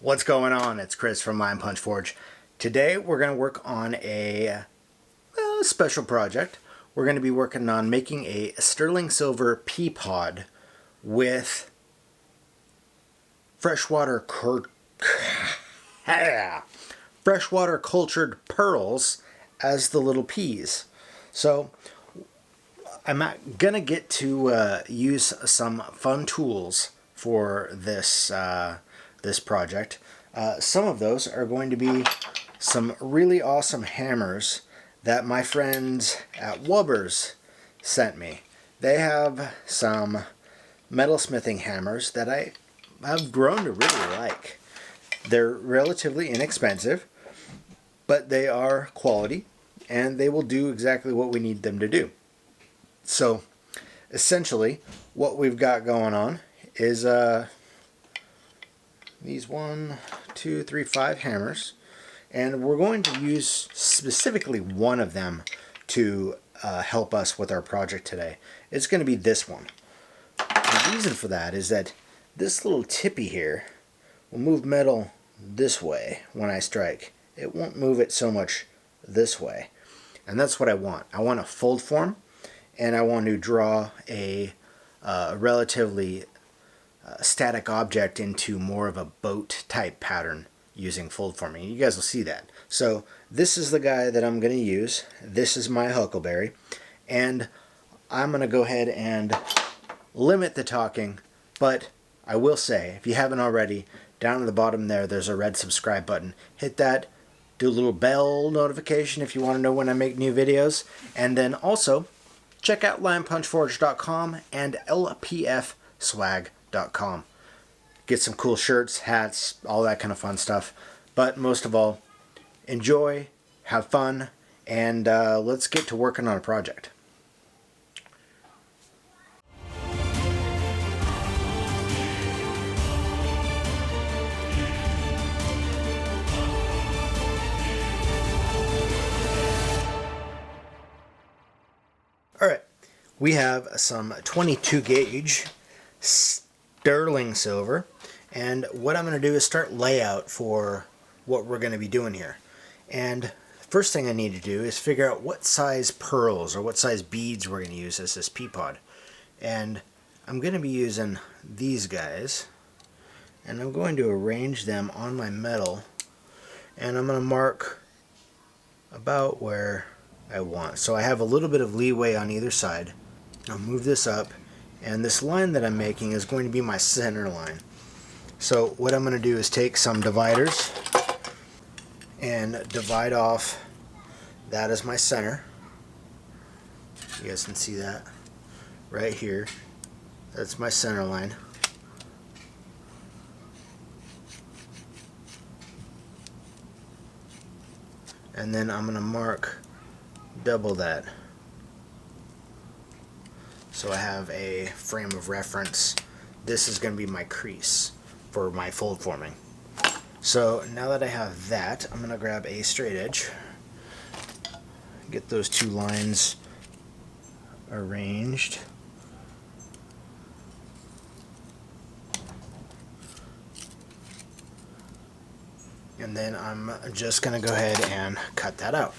What's going on? It's Chris from Line Punch Forge. Today we're going to work on a special project. We're going to be working on making a sterling silver Peapod with freshwater cultured pearls as the little peas. So I'm going to get to use some fun tools for this this project. Some of those are going to be some really awesome hammers that my friends at Wubbers sent me. They have some metalsmithing hammers that I have grown to really like. They're relatively inexpensive, but they are quality and they will do exactly what we need them to do. So essentially what we've got going on is these 1, 2, 3, 5 hammers, and we're going to use specifically one of them to help us with our project today. It's going to be this one. The reason for that is that this little tippy here will move metal this way when I strike. It won't move it so much this way, and that's what I want. I want a fold form, and I want to draw a relatively static object into more of a boat type pattern using fold forming. You guys will see that. So this is the guy that I'm going to use. This is my huckleberry, and I'm going to go ahead and limit the talking, but I will say, if you haven't already, down at the bottom there's a red subscribe button. Hit that, do a little bell notification if you want to know when I make new videos, and then also check out linepunchforge.com and LPFswag.com. Get some cool shirts, hats, all that kind of fun stuff. But most of all, enjoy, have fun, and let's get to working on a project. Alright, we have some 22 gauge sterling silver, and what I'm going to do is start layout for what we're going to be doing here. And first thing I need to do is figure out what size pearls or what size beads we're going to use as this Peapod. And I'm going to be using these guys, and I'm going to arrange them on my metal, and I'm going to mark about where I want. So I have a little bit of leeway on either side. I'll move this up, and this line that I'm making is going to be my center line. So what I'm going to do is take some dividers and divide off that as my center. You guys can see that right here. That's my center line. And then I'm going to mark double that, so I have a frame of reference. This is going to be my crease for my fold forming. So now that I have that, I'm going to grab a straight edge, get those two lines arranged, and then I'm just going to go ahead and cut that out.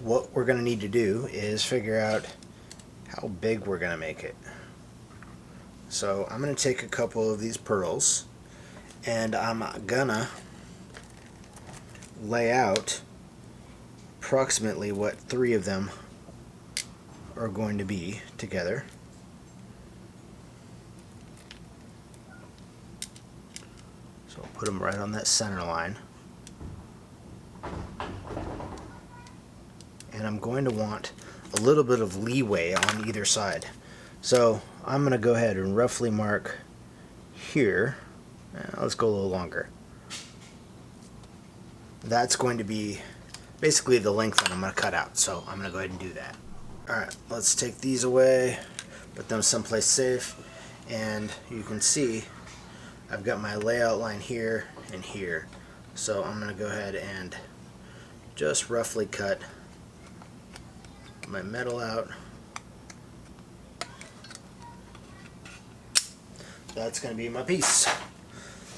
What we're going to need to do is figure out how big we're going to make it. So I'm going to take a couple of these pearls, and I'm going to lay out approximately what 3 of them are going to be together. So I'll put them right on that center line. And I'm going to want a little bit of leeway on either side. So I'm going to go ahead and roughly mark here. Let's go a little longer. That's going to be basically the length that I'm going to cut out. So I'm going to go ahead and do that. Alright, let's take these away, put them someplace safe, and you can see I've got my layout line here and here. So I'm going to go ahead and just roughly cut my metal out. That's going to be my piece.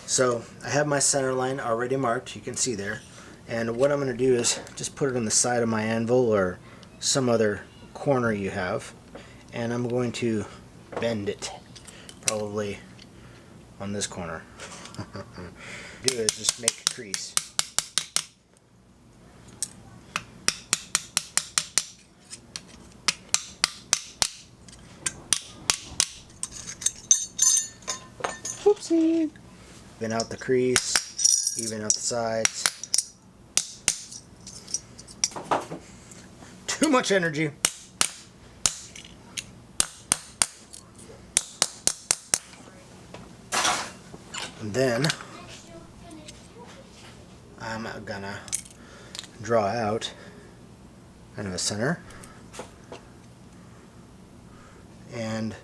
So I have my center line already marked, you can see there. And what I'm going to do is just put it on the side of my anvil or some other corner you have. And I'm going to bend it, probably on this corner. Do is just make a crease. Whoopsie! Even out the crease, even out the sides. Too much energy. And then I'm gonna draw out kind of a center and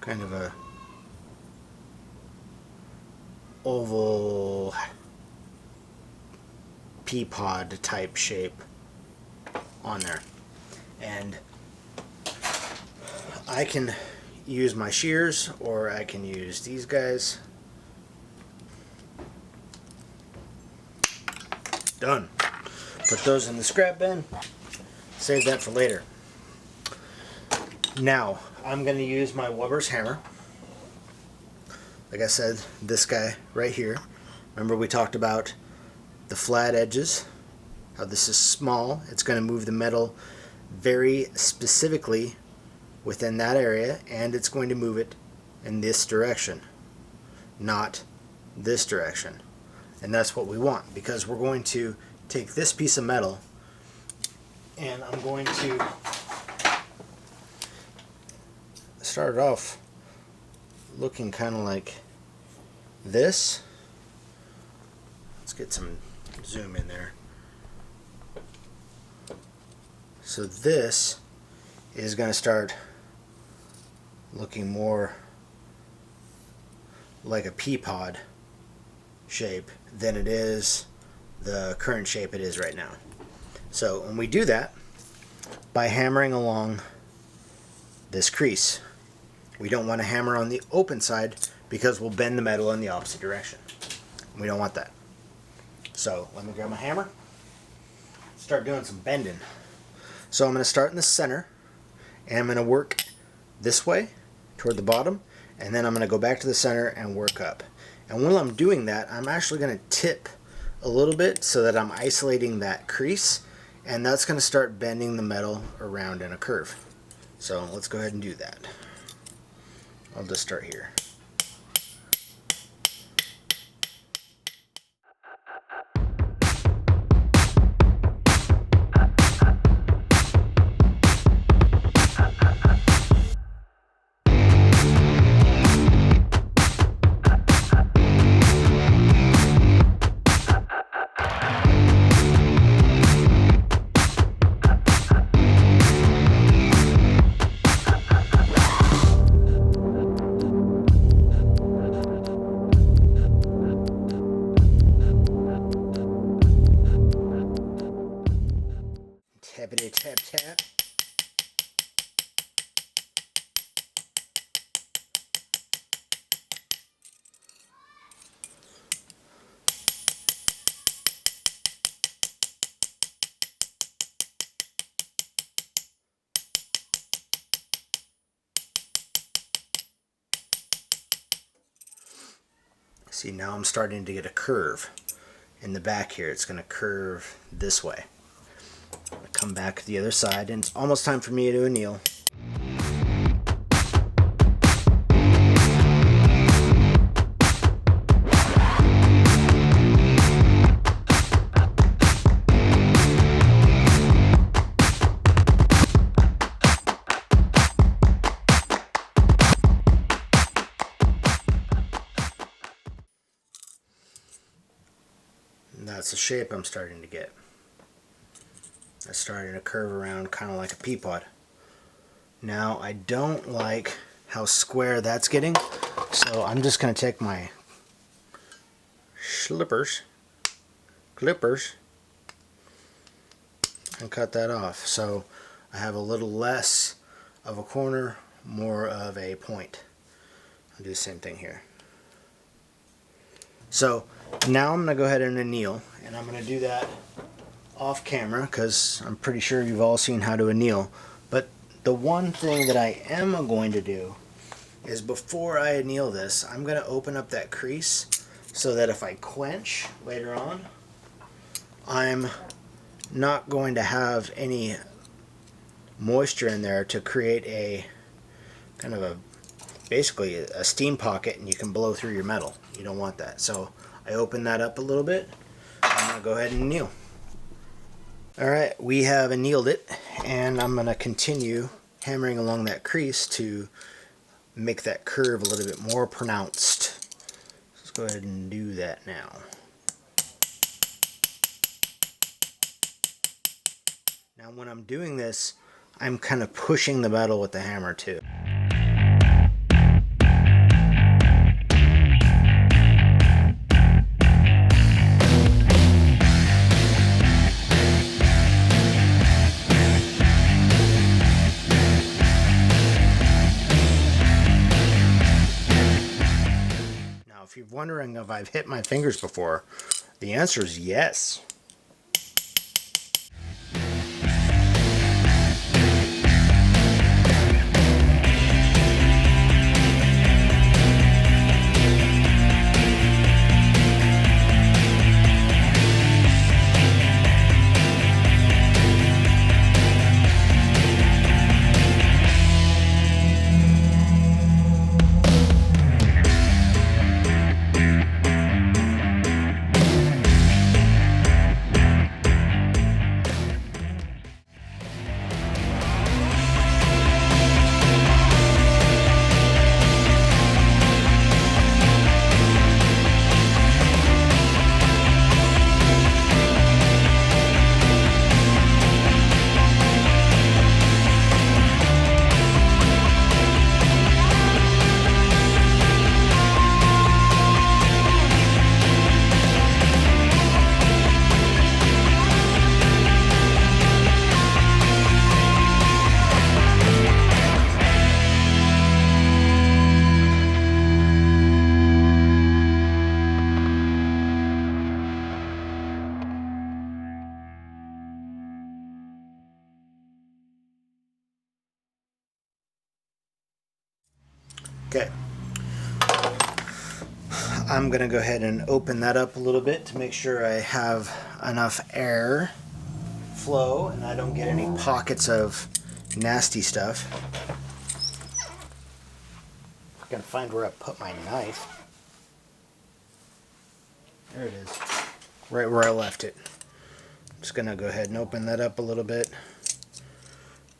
kind of a oval Peapod type shape on there. And I can use my shears or I can use these guys. Done. Put those in the scrap bin. Save that for later. Now I'm going to use my Wubbers hammer. Like I said, this guy right here. Remember we talked about the flat edges, how this is small. It's going to move the metal very specifically within that area, and it's going to move it in this direction, not this direction. And that's what we want, because we're going to take this piece of metal and I'm going to start it off looking kind of like this. Let's get some zoom in there. So this is going to start looking more like a Peapod shape than it is the current shape it is right now. So when we do that, by hammering along this crease, we don't want to hammer on the open side because we'll bend the metal in the opposite direction. We don't want that. So let me grab my hammer, start doing some bending. So I'm going to start in the center and I'm going to work this way toward the bottom, and then I'm going to go back to the center and work up. And while I'm doing that, I'm actually going to tip a little bit so that I'm isolating that crease, and that's going to start bending the metal around in a curve. So let's go ahead and do that. I'll just start here. Tappity tap tap. See, now I'm starting to get a curve in the back here. It's going to curve this way. I'm going to come back to the other side, and it's almost time for me to anneal. That's the shape I'm starting to get. It's starting to curve around kind of like a Peapod. Now I don't like how square that's getting, so I'm just going to take my clippers, and cut that off. So I have a little less of a corner, more of a point. I'll do the same thing here. So now I'm going to go ahead and anneal, and I'm going to do that off camera because I'm pretty sure you've all seen how to anneal. But the one thing that I am going to do is before I anneal this, I'm going to open up that crease so that if I quench later on, I'm not going to have any moisture in there to create a kind of basically a steam pocket, and you can blow through your metal. You don't want that. So I open that up a little bit. I'm going to go ahead and anneal. Alright, we have annealed it, and I'm going to continue hammering along that crease to make that curve a little bit more pronounced. Let's go ahead and do that now. Now when I'm doing this, I'm kind of pushing the metal with the hammer too. Now if you're wondering if I've hit my fingers before, the answer is yes. Okay, I'm going to go ahead and open that up a little bit to make sure I have enough air flow and I don't get any pockets of nasty stuff. I'm going to find where I put my knife. There it is, right where I left it. I'm just going to go ahead and open that up a little bit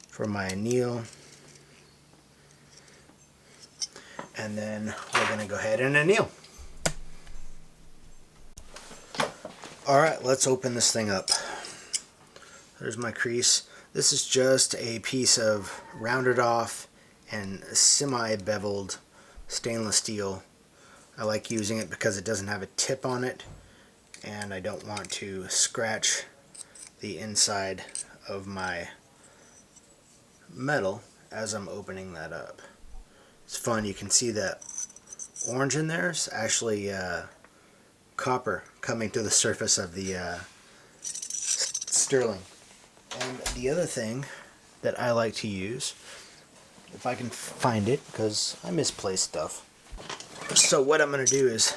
for my anneal. And then we're going to go ahead and anneal. Alright, let's open this thing up. There's my crease. This is just a piece of rounded off and semi-beveled stainless steel. I like using it because it doesn't have a tip on it, and I don't want to scratch the inside of my metal as I'm opening that up. It's fun. You can see that orange in there is actually copper coming to the surface of the sterling. And the other thing that I like to use, if I can find it, because I misplaced stuff. So what I'm going to do is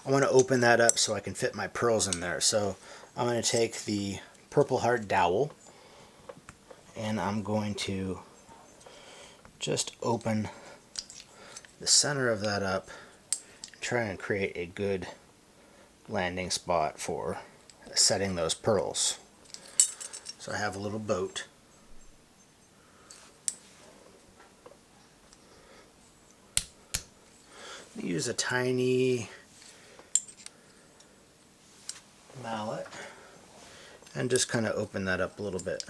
I want to open that up so I can fit my pearls in there. So I'm going to take the Purple Heart dowel and I'm going to just open the center of that up and try and create a good landing spot for setting those pearls. So I have a little boat. Use a tiny mallet and just kind of open that up a little bit.